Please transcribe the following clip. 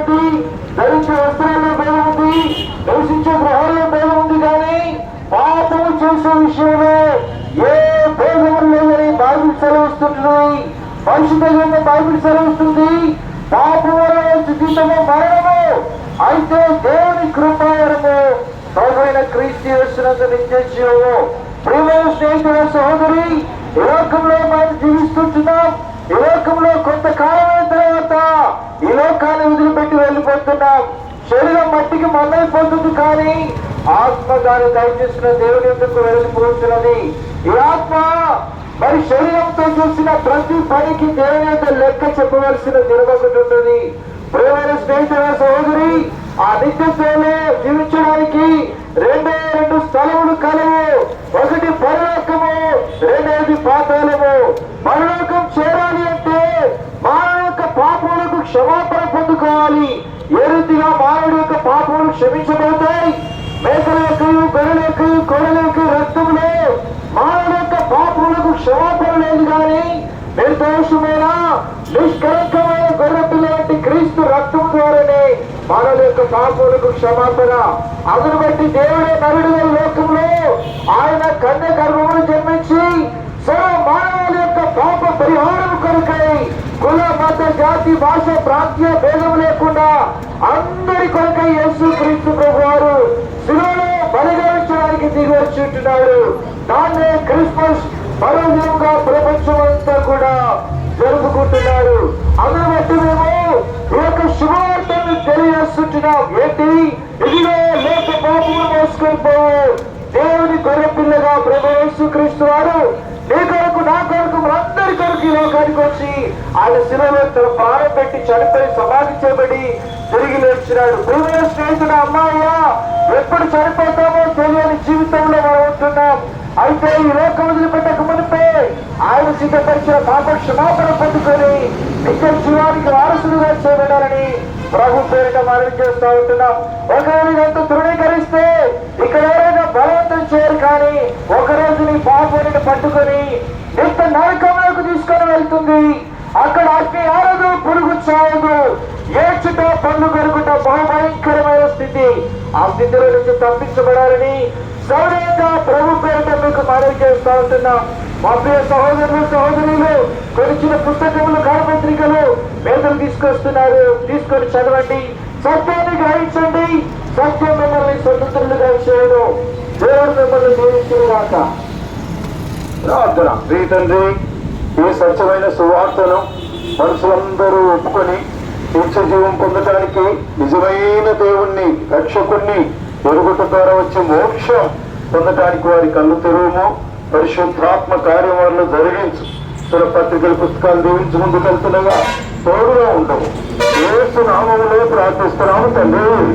బట్టి ధరించే వస్త్రాల్లో భేదం ఉంది, నివసించే గృహాల్లో భేదం ఉంది. కానీ పాపము చేసే విషయంలో ఏ భేదము లేదని బైబిల్ సెలవిస్తుంది. పరిశుద్ధ గ్రంథం బైబిల్ సెలవిస్తుంది, పాపము జీతము మరణము, అయితే దేవుని కృపావరము ప్రభువైన క్రీస్తు యేసునందు నిత్య జీవము. ప్రియమైన స్నేహితుల సహోదరి, ఈ లోకంలో మనం జీవిస్తున్నాం. ఈ లోకంలో కొంతకాలమైన తర్వాత ఈ లోకాన్ని వదిలిపెట్టి వెళ్ళిపోతున్నాం. శరీరం మట్టికి మన్నైపోతుంది, కానీ ఆత్మ దాన్ని దయచేసిన దేవుని ఎందుకు వెళ్ళిపోతున్నది. ఈ ఆత్మ మరి శరీరంతో చేసిన ప్రతి పనికి దేవుని యొక్క లెక్క చెప్పవలసిన దినం ఒకటి ఉంటుంది. ప్రియమైన స్నేహితుల సహోదరి, ఆ నిత్యత్వంలో జీవించడానికి రెండు స్థలములు కలవు. ఒకటి పరలోకము, రెండవది పాతాళము. పరలోకం చేరాలి అంటే మానవ యొక్క పాపములకు క్షమాపణ పొందుకోవాలి. ఏ రీతిగా మానవుడి యొక్క పాపములు క్షమించబడతాయి? మేకల యొక్క గొర్రెల యొక్క కోడల యొక్క రక్తంలో మానవుడి యొక్క పాపములకు క్షమాపణ లేదు. కానీ నిర్దోషమైన నిష్కలంకమైన గొర్రె పిల్ల వంటి క్రీస్తు రక్తం ద్వారానే మానవుల యొక్క పాపములకు క్షమాపణ. అందును బట్టి దేవుడే నరుడుగా లోకంలో ఆయన కన్య గర్భమును జన్మించి సర్వ మానవుల యొక్క పాప పరిహారం కొరకై కుల మత జాతి భాష ప్రాంతీయ భేదం లేకుండా అందరి కొరకై యేసు క్రీస్తు ప్రభువారు శిలువలో బలిగరించడానికి దిగి వచ్చి ఉంటున్నాడు. దాన్నే క్రిస్మస్ పర్వదినంగా ప్రపంచం అంతా కూడా జరుపుకుంటున్నారు. అందును బట్టి మేము ఈ యొక్క శుభవార్తను తెలియజేస్తున్నాం. ఏంటి? ఇదిగో లోక పాపమును మోసుకొనిపోవు దేవుని గొర్రె పిల్లగా ప్రభు యేసు క్రీస్తు వారు నీ కొరకు నా కొరకు అందరి కొరకు ఈ లోకానికి వచ్చి ఆయన శిలువలో తన ప్రాణం పెట్టి చనిపోయి సమాధి చేయబడి తిరిగి లేచినాడు. ప్రియమైన స్నేహితుడు, అమ్మాయ్యా, ఎప్పుడు చనిపోతామో తెలియని జీవితంలో మనం ఉంటున్నాం. అయితే ఈ లోకం వదిలిపెట్టక మునిపే ఆయన సిద్ధపరిచిన పాప క్షమాపణ పొందుకొని నిత్య జీవానికి వారసులుగా చేయబడాలని ప్రభు పేరిట మనం చేస్తూ ఉంటున్నాం. ఒకవేళ ఇదంతా తృణీకరిస్తే ఇక్కడ ఎవరైనా బలవంతం చేయరు, కానీ ఒకరోజు నీ పాపని పట్టుకొని నిత్య నరకంలోకి తీసుకొని వెళ్తుంది. అక్కడ అగ్ని ఆరదు, పురుగు చావదు, ఏడ్చుట పన్ను పెరుగుట బహుభయంకరమైన స్థితి. ఆ స్థితిలో నుంచి తప్పించబడాలని సౌర్యంగా ప్రభు పేరిట మీకు మనవి చేస్తూ ఉంటున్నాం. మా ప్రియ సహోదరులు సహోదరులు, కొనిచ్చిన పుస్తకములు కరపత్రికలు పేదలు తీసుకొస్తున్నారు. తీసుకొని చదవండి, సత్యాన్ని గ్రహించండి. సత్యం మిమ్మల్ని స్వతంత్రులుగా చేయను. దేవుడు మిమ్మల్ని దీవించుగాక. ప్రార్థన. తండ్రి, ఈ సత్యమైన సువార్తను మనుషులందరూ ఒప్పుకొని నిత్య జీవం పొందడానికి నిజమైన దేవుణ్ణి రక్షకుణ్ణి ఎరుగుట ద్వారా వచ్చే మోక్షం పొందటానికి వారి కళ్ళు తెరువుము. పరిశుద్ధాత్మ కార్యం వారిలో జరిగించు. పత్రికల పుస్తకాలు దీవించి ముందుకెళ్తుండగా తోడుగా ఉండవు. యేసు నామములో ప్రార్థిస్తున్నాము తండ్రి.